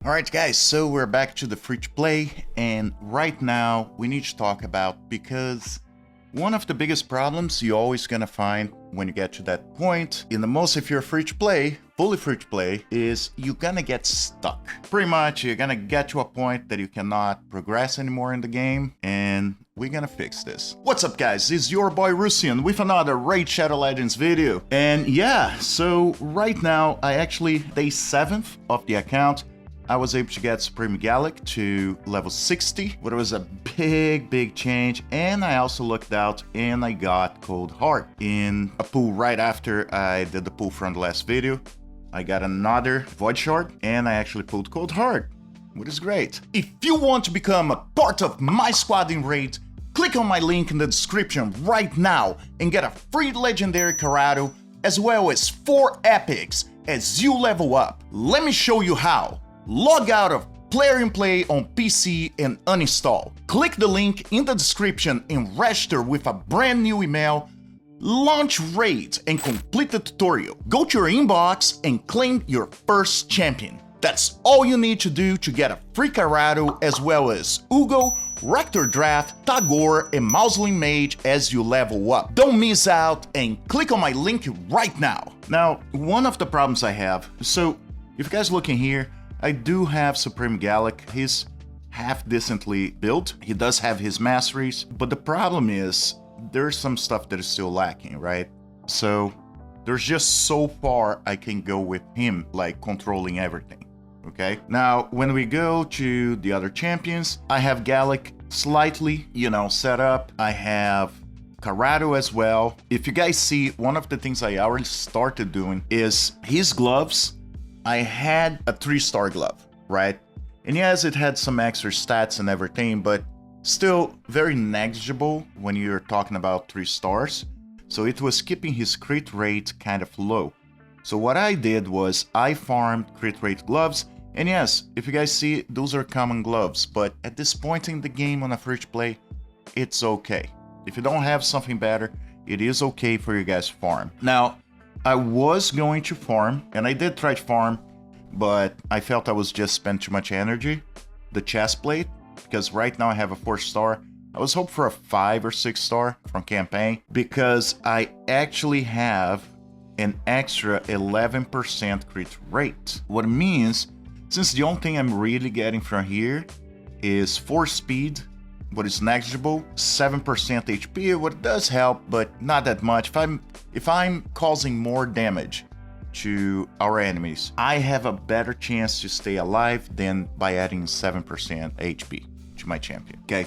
Alright guys, so we're back to the free to play, and right now we need to talk about, because one of the biggest problems you're always gonna find when you get to that point, in the most if you're free to play, fully free to play, is you're gonna get stuck. Pretty much you're gonna get to a point that you cannot progress anymore in the game, and we're gonna fix this. What's up guys, it's your boy Russian with another Raid Shadow Legends video. And yeah, so right now I actually, day 7th of the account, I was able to get Supreme Gallic to level 60, but it was a big change, and I also looked out and I got Coldheart in a pool right after I did the pool from the last video. I got another Void Shard, and I actually pulled Coldheart, which is great. If you want to become a part of my squad in Raid, click on my link in the description right now and get a free legendary Karato, as well as 4 epics as you level up. Let me show you how. Log out of Player in Play on PC and uninstall. Click the link in the description and register with a brand new email. Launch Raid and complete the tutorial. Go to your inbox and claim your first champion. That's all you need to do to get a free Karato, as well as Uugo, Rector Drath, Tagoar, and Mausoleum Mage as you level up. Don't miss out and click on my link right now. Now, one of the problems I have, so if you guys look in here, I do have Supreme Gallic. He's half decently built. He does have his masteries, but the problem is there's some stuff that is still lacking, right? So there's just so far I can go with him, like controlling everything, okay? Now, when we go to the other champions, I have Gallic slightly, set up. I have Karato as well. If you guys see, one of the things I already started doing is his gloves. I had a 3-star glove, right? And yes, it had some extra stats and everything, but still very negligible when you're talking about 3 stars. So it was keeping his crit rate kind of low. So what I did was I farmed crit rate gloves, and yes, if you guys see, those are common gloves, but at this point in the game on a free to play, it's okay. If you don't have something better, it is okay for you guys to farm. Now, I was going to farm, and I did try to farm, but I felt I was just spending too much energy. The chest plate, because right now I have a 4-star. I was hoping for a 5 or 6-star from campaign, because I actually have an extra 11% crit rate. What it means, since the only thing I'm really getting from here is 4 speed, what is negligible, 7% HP, what does help, but not that much. If I'm causing more damage to our enemies, I have a better chance to stay alive than by adding 7% HP to my champion, okay?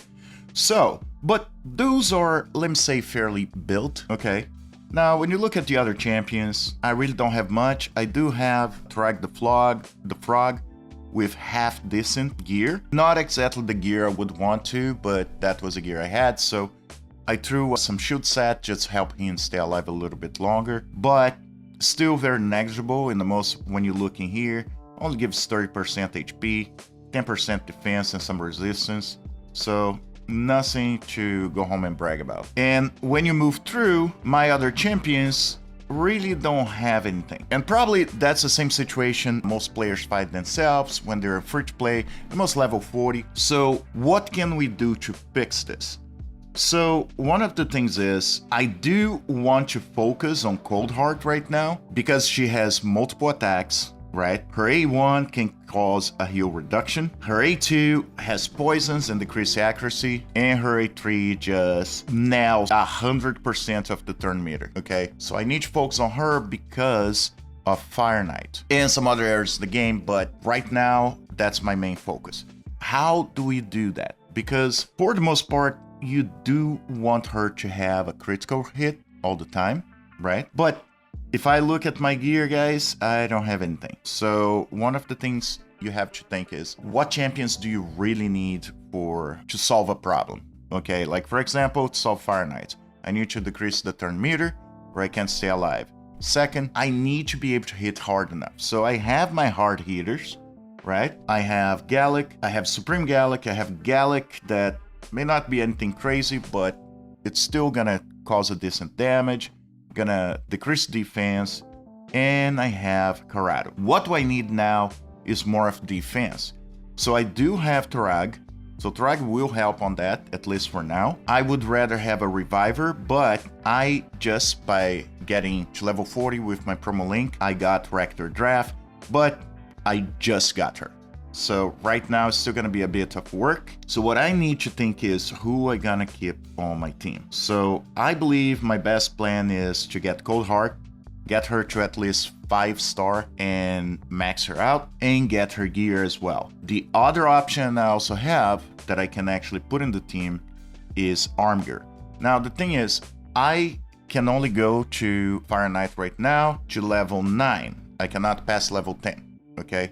So, but those are, let me say, fairly built, okay? Now, when you look at the other champions, I really don't have much. I do have Drag the Frog, with half decent gear. Not exactly the gear I would want to, but that was the gear I had, so I threw some shield set just to help him stay alive a little bit longer, but still very negligible in the most. When you look in here, only gives 30% HP, 10% defense and some resistance, so nothing to go home and brag about. And when you move through, my other champions really don't have anything, and probably that's the same situation most players find themselves when they're free to play, almost level 40. So what can we do to fix this? So one of the things is, I do want to focus on Coldheart right now, because she has multiple attacks, right? Her A1 can cause a heal reduction, her A2 has poisons and decreased accuracy, and her A3 just nails 100% of the turn meter, okay? So I need to focus on her because of Fire Knight and some other areas of the game, but right now, that's my main focus. How do we do that? Because for the most part, you do want her to have a critical hit all the time, right? But if I look at my gear, guys, I don't have anything. So one of the things you have to think is, what champions do you really need to solve a problem? Okay, like for example, to solve Fire Knight, I need to decrease the turn meter where I can stay alive. Second, I need to be able to hit hard enough. So I have my hard hitters, right? I have Gallic, I have Supreme Gallic, I have Gallic that may not be anything crazy, but it's still gonna cause a decent damage, gonna decrease defense, and I have Karato. What do I need now is more of defense. So I do have Tarag. So Tarag will help on that, at least for now. I would rather have a Reviver, but I just by getting to level 40 with my promo link, I got Rector Drath, but I just got her. So right now it's still gonna be a bit of work. So what I need to think is who I gonna keep on my team. So I believe my best plan is to get Coldheart, get her to at least 5-star and max her out and get her gear as well. The other option I also have that I can actually put in the team is Armiger. Now the thing is, I can only go to Fire Knight right now to level 9. I cannot pass level 10, okay?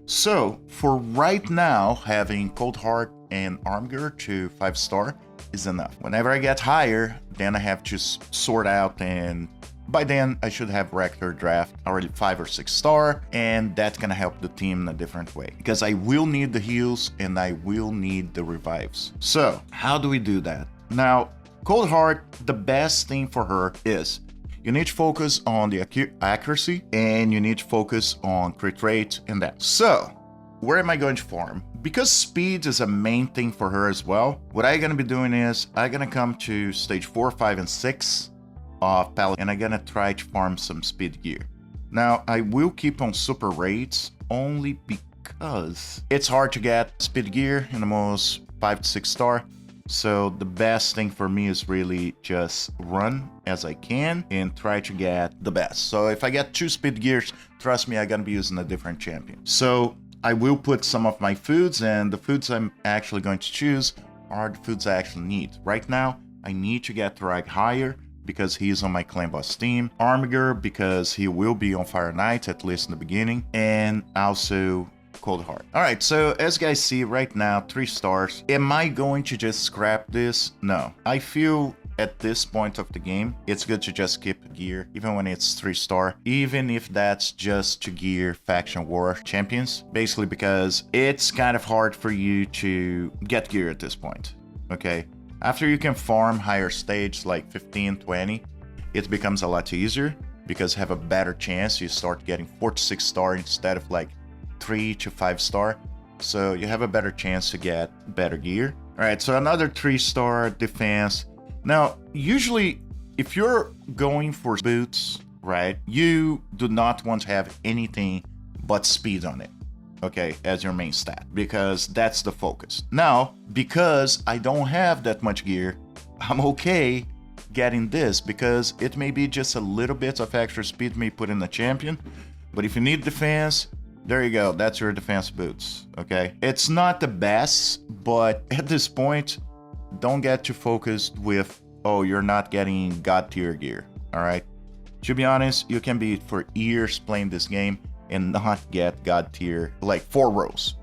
So for right now, having Coldheart and Armiger to 5-star is enough. Whenever I get higher, then I have to sort out, and by then I should have Rector Drath already 5 or 6-star, and that's gonna help the team in a different way. Because I will need the heals and I will need the revives. So how do we do that? Now, Coldheart, the best thing for her is you need to focus on the accuracy and you need to focus on crit rate and that. So where am I going to farm? Because speed is a main thing for her as well, what I'm gonna be doing is I'm gonna come to stage 4, 5, and 6 of palette, and I'm gonna try to farm some speed gear. Now I will keep on super raids only because it's hard to get speed gear in the most 5 to 6-star. So the best thing for me is really just run as I can and try to get the best. So if I get 2 speed gears, trust me, I'm gonna be using a different champion. So I will put some of my foods, and the foods I'm actually going to choose are the foods I actually need. Right now, I need to get Tarag higher because he's on my clan boss team, Armiger because he will be on Fire Knight, at least in the beginning, and also Coldheart. Alright, so as you guys see right now, 3 stars. Am I going to just scrap this? No. I feel at this point of the game, it's good to just keep gear, even when it's 3-star, even if that's just to gear faction war champions, basically because it's kind of hard for you to get gear at this point, okay? After you can farm higher stage like 15, 20, it becomes a lot easier because you have a better chance. You start getting 4 to 6-star instead of like 3 to 5-star. So you have a better chance to get better gear. All right, so another 3-star defense. Now, usually if you're going for boots, right, you do not want to have anything but speed on it, okay, as your main stat, because that's the focus. Now, because I don't have that much gear, I'm okay getting this because it may be just a little bit of extra speed may put in the champion, but if you need defense, there you go, that's your defense boots, okay? It's not the best, but at this point, don't get too focused with, oh, you're not getting god tier gear, all right? To be honest, you can be for years playing this game and not get god tier, like 4 rows,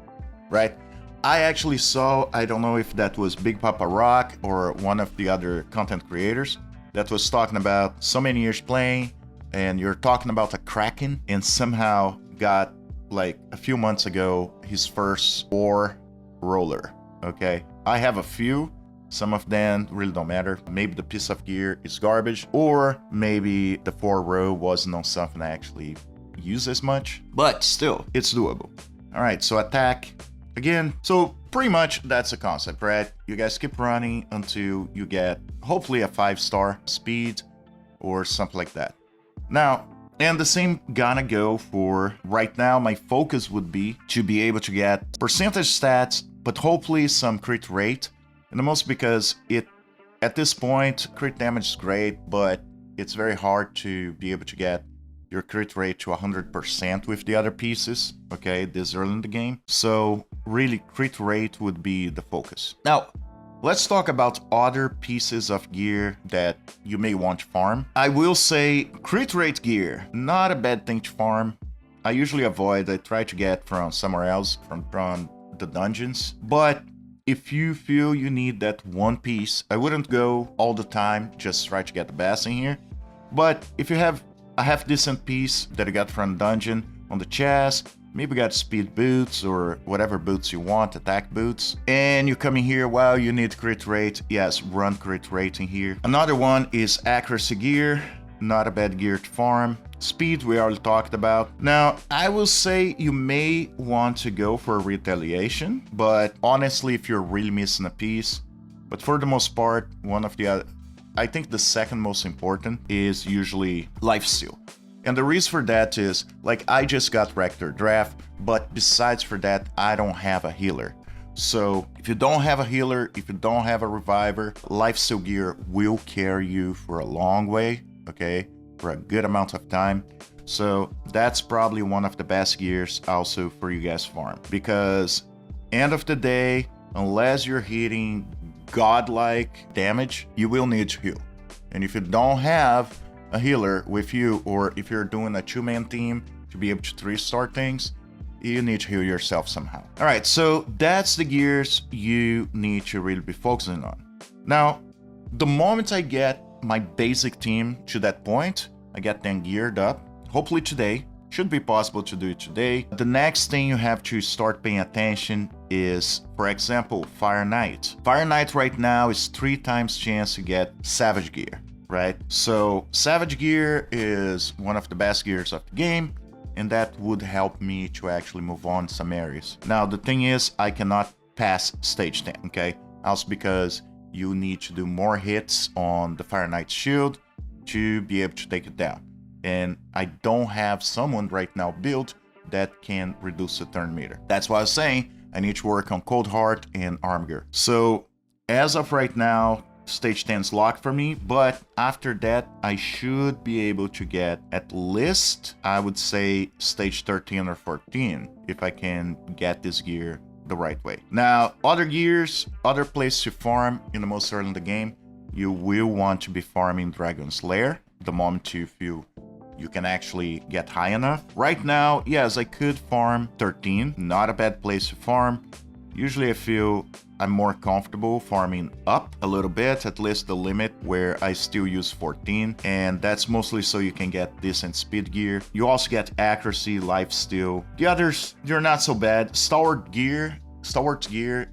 right? I actually saw, I don't know if that was Big Papa Rock or one of the other content creators that was talking about so many years playing, and you're talking about a Kraken, and somehow got, like a few months ago, his first 4 roller, okay? I have a few. Some of them really don't matter. Maybe the piece of gear is garbage, or maybe the 4 row wasn't on something I actually use as much, but still, it's doable. All right, so attack again. So pretty much that's the concept, right? You guys keep running until you get hopefully a 5-star speed or something like that. Now, and the same gonna go for right now. My focus would be to be able to get percentage stats, but hopefully some crit rate. And the most because at this point, crit damage is great, but it's very hard to be able to get your crit rate to 100% with the other pieces, okay, this early in the game. So really, crit rate would be the focus. Now, let's talk about other pieces of gear that you may want to farm. I will say crit rate gear, not a bad thing to farm. I usually avoid, I try to get from somewhere else, from the dungeons, but if you feel you need that one piece, I wouldn't go all the time, just try to get the best in here. But if you have a half decent piece that you got from the dungeon on the chest, maybe got speed boots or whatever boots you want, attack boots, and you come in here, well, you need crit rate, yes, run crit rate in here. Another one is accuracy gear, not a bad gear to farm. Speed, we already talked about. Now, I will say you may want to go for retaliation, but honestly, if you're really missing a piece, but for the most part, one of the other, I think the second most important is usually lifesteal. And the reason for that is, like, I just got Rector Drath, but besides for that, I don't have a healer. So if you don't have a healer, if you don't have a reviver, lifesteal gear will carry you for a long way, okay? For a good amount of time. So that's probably one of the best gears also for you guys farm. Because end of the day, unless you're hitting godlike damage, you will need to heal. And if you don't have a healer with you, or if you're doing a two-man team to be able to 3-star things, you need to heal yourself somehow. All right, so that's the gears you need to really be focusing on. Now, the moment I get my basic team to that point, I get them geared up, hopefully today, should be possible to do it today. The next thing you have to start paying attention is, for example, Fire Knight. Fire Knight right now is 3 times chance to get Savage Gear, right? So Savage Gear is one of the best gears of the game, and that would help me to actually move on some areas. Now, the thing is, I cannot pass stage 10, okay? Also because you need to do more hits on the Fire Knight's shield to be able to take it down. And I don't have someone right now built that can reduce the turn meter. That's why I was saying I need to work on Coldheart and Armiger. So as of right now, stage 10 is locked for me, but after that, I should be able to get at least, I would say, stage 13 or 14, if I can get this gear the right way. Now, other gears, other places to farm in the most early in the game, you will want to be farming Dragon's Lair the moment you feel you can actually get high enough. Right now, yes, I could farm 13, not a bad place to farm. Usually I feel I'm more comfortable farming up a little bit, at least the limit where I still use 14, and that's mostly so you can get decent speed gear. You also get accuracy, lifesteal. The others, they're not so bad. Stalwart gear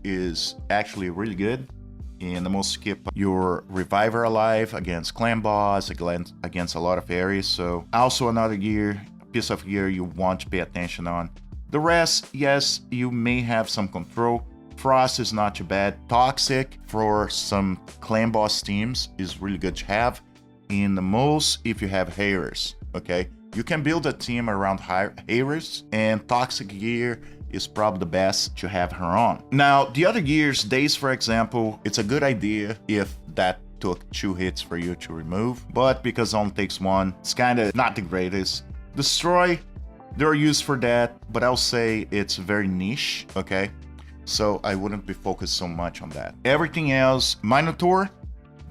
is actually really good. And the most keep your reviver alive against clan boss, against a lot of areas. So also another piece of gear you want to pay attention on. The rest, yes, you may have some control. Frost is not too bad. Toxic for some clan boss teams is really good to have. In the most, if you have Harriers, okay? You can build a team around Harriers, and Toxic gear is probably the best to have her on. Now, the other gears, Daze for example, it's a good idea if that took 2 hits for you to remove, but because it only takes 1, it's kind of not the greatest. Destroy, they're used for that, but I'll say it's very niche, okay? So I wouldn't be focused so much on that. Everything else, Minotaur,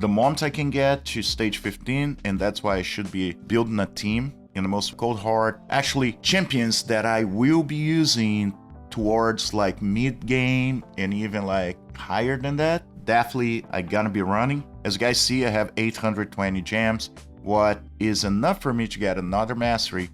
the moment I can get to stage 15, and that's why I should be building a team in the most Coldheart. Actually, champions that I will be using towards like mid game and even like higher than that, definitely I gonna be running. As you guys see, I have 820 gems, what is enough for me to get another mastery,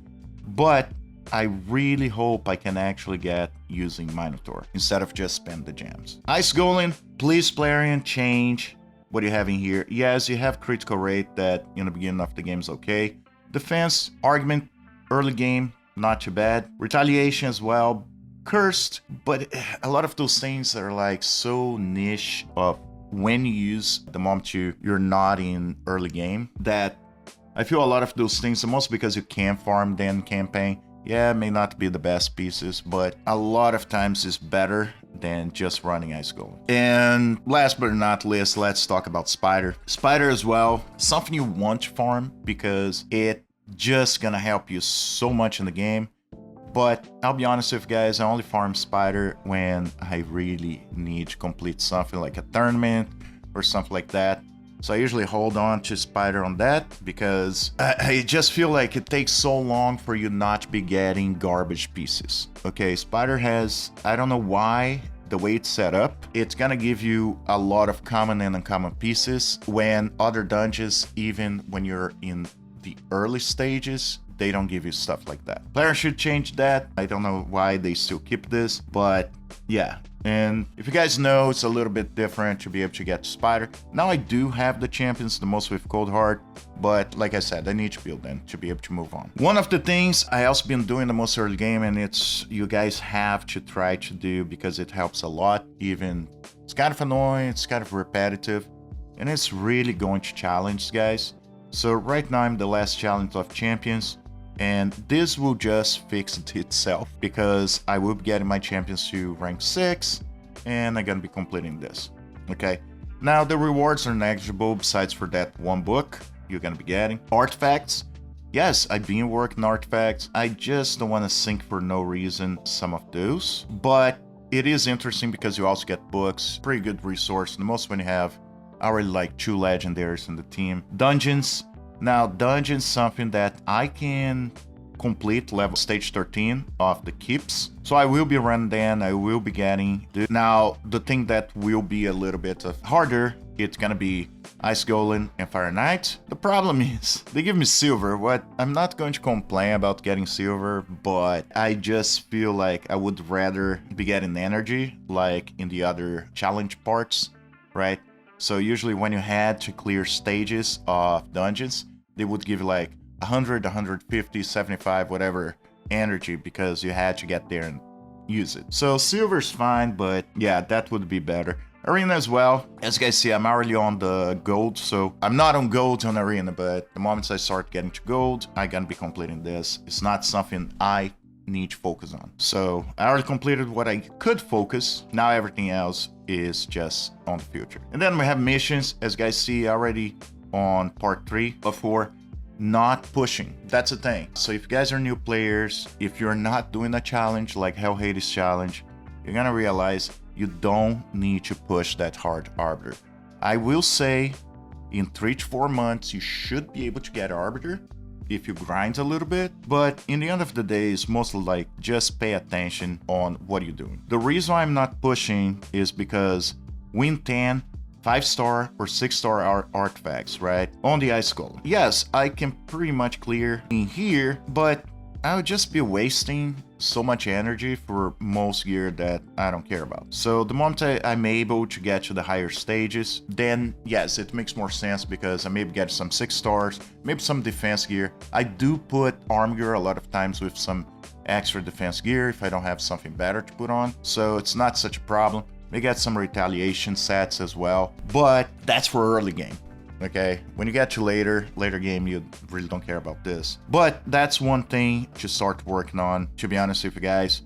but I really hope I can actually get using Minotaur instead of just spend the gems. Ice Golem, please Plarian, change what you have in here. Yes, you have critical rate that in the beginning of the game is okay. Defense, argument, early game, not too bad. Retaliation as well. Cursed, but a lot of those things are like so niche of when you use the moment you're not in early game that I feel a lot of those things, mostly because you can farm then campaign, yeah, may not be the best pieces, but a lot of times is better than just running Ice Golem. And last but not least, let's talk about Spider. Spider as well, something you want to farm because it just gonna help you so much in the game. But I'll be honest with you guys, I only farm Spider when I really need to complete something like a tournament or something like that. So I usually hold on to Spider on that because I just feel like it takes so long for you not to be getting garbage pieces. Okay, Spider has, I don't know why, the way it's set up, it's gonna give you a lot of common and uncommon pieces when other dungeons, even when you're in the early stages, they don't give you stuff like that. Players should change that. I don't know why they still keep this, but yeah, And if you guys know, it's a little bit different to be able to get Spider. Now I do have the champions, the most with Coldheart, but like I said, I need to build them to be able to move on. One of the things I also been doing the most early game, and it's you guys have to try to do because it helps a lot, even it's kind of annoying, it's kind of repetitive, and it's really going to challenge guys. So right now I'm the last challenge of champions, and this will just fix it itself because I will be getting my champions to rank 6 and I'm gonna be completing this. Okay, now the rewards are negligible besides for that one book you're gonna be getting. Artifacts, yes, I've been working artifacts. I just don't want to sink for no reason some of those, but it is interesting because you also get books, pretty good resource. The most when you have, I already like 2 legendaries in the team. Dungeons. Now, dungeons something that I can complete level stage 13 of the keeps. So I will be running then, I will be getting... Now, the thing that will be a little bit harder, it's gonna be Ice Golem and Fire Knight. The problem is, they give me silver. What I'm not going to complain about getting silver, but I just feel like I would rather be getting energy, like in the other challenge parts, right? So usually when you had to clear stages of dungeons, they would give you like 100, 150, 75, whatever energy because you had to get there and use it. So silver's fine, but yeah, that would be better. Arena as well. As you guys see, I'm already on the gold, so I'm not on gold on Arena, but the moment I start getting to gold, I'm gonna be completing this. It's not something I need to focus on. So I already completed what I could focus. Now everything else is just on the future. And then we have missions, as you guys see already on part 3 of 4, not pushing. That's the thing. So if you guys are new players, if you're not doing a challenge like Hell Hades challenge, you're gonna realize you don't need to push that hard Arbiter. I will say in 3 to 4 months, you should be able to get Arbiter if you grind a little bit, but in the end of the day, it's mostly like just pay attention on what you're doing. The reason why I'm not pushing is because win 10 5-star or 6-star artifacts, right? On the Ice Golem. Yes, I can pretty much clear in here, but I would just be wasting so much energy for most gear that I don't care about. So the moment I'm able to get to the higher stages, then yes, it makes more sense because I maybe get some 6 stars, maybe some defense gear. I do put arm gear a lot of times with some extra defense gear if I don't have something better to put on. So it's not such a problem. May get some retaliation sets as well, but that's for early game. Okay, when you get to later game, you really don't care about this. But that's one thing to start working on, to be honest with you guys.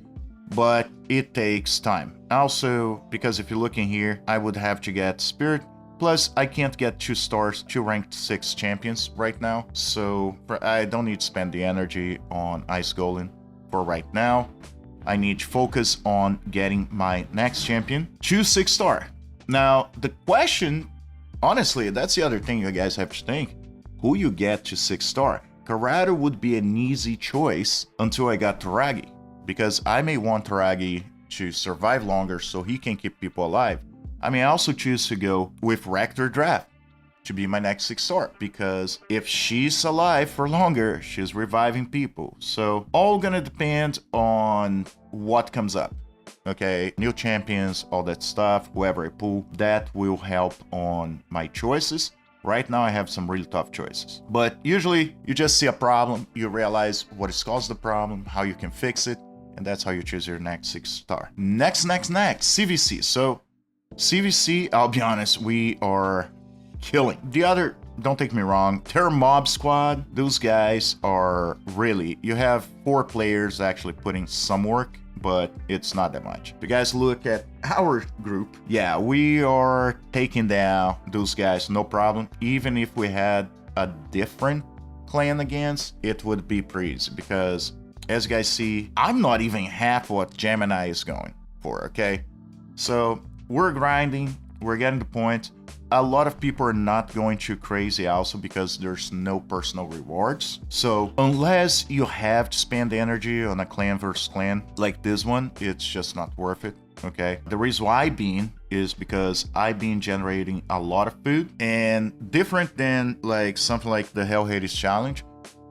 But it takes time. Also, because if you're looking here, I would have to get Spirit. Plus, I can't get 2 stars, 2 ranked 6 champions right now. So I don't need to spend the energy on Ice Golem for right now. I need to focus on getting my next champion to 6-star. Now, the question... Honestly, that's the other thing you guys have to think. Who you get to 6-star? Karato would be an easy choice until I got Taragi, because I may want Taragi to survive longer so he can keep people alive. I may also choose to go with Rector Drath to be my next 6-star, because if she's alive for longer, she's reviving people. So all gonna depend on what comes up. Okay, new champions, all that stuff, whoever I pull, that will help on my choices. Right now I have some really tough choices. But usually you just see a problem, you realize what has caused the problem, how you can fix it, and that's how you choose your next 6-star. Next, CVC. So CVC, I'll be honest, we are killing. The other, don't take me wrong, Terror Mob Squad, those guys are really, you have 4 players actually putting some work, but it's not that much. If you guys look at our group, yeah, we are taking down those guys, no problem. Even if we had a different clan against, it would be pretty easy because, as you guys see, I'm not even half what Gemini is going for, okay? So we're grinding, we're getting to the point. A lot of people are not going too crazy also because there's no personal rewards. So unless you have to spend energy on a clan versus clan like this one, it's just not worth it, okay? The reason why I've been is because I've been generating a lot of food, and different than like something like the Hell Hades challenge,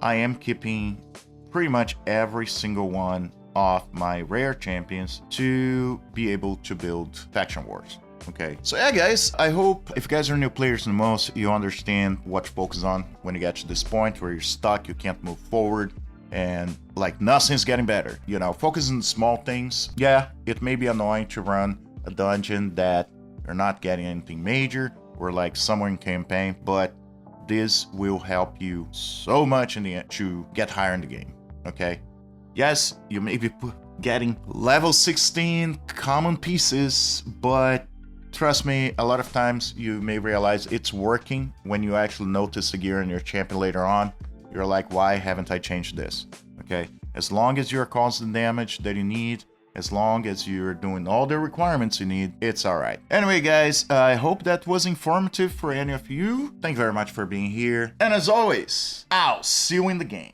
I am keeping pretty much every single one of my rare champions to be able to build faction wars. Okay, so yeah guys, I hope if you guys are new players in the MOS, you understand what to focus on when you get to this point where you're stuck, you can't move forward, and like nothing's getting better. You know, focus on small things. Yeah, it may be annoying to run a dungeon that you're not getting anything major or like somewhere in campaign, but this will help you so much in the end to get higher in the game. Okay, yes, you may be getting level 16 common pieces, but trust me, a lot of times you may realize it's working when you actually notice the gear in your champion later on. You're like, why haven't I changed this? Okay, as long as you're causing the damage that you need, as long as you're doing all the requirements you need, it's alright. Anyway guys, I hope that was informative for any of you. Thank you very much for being here. And as always, I'll see you in the game.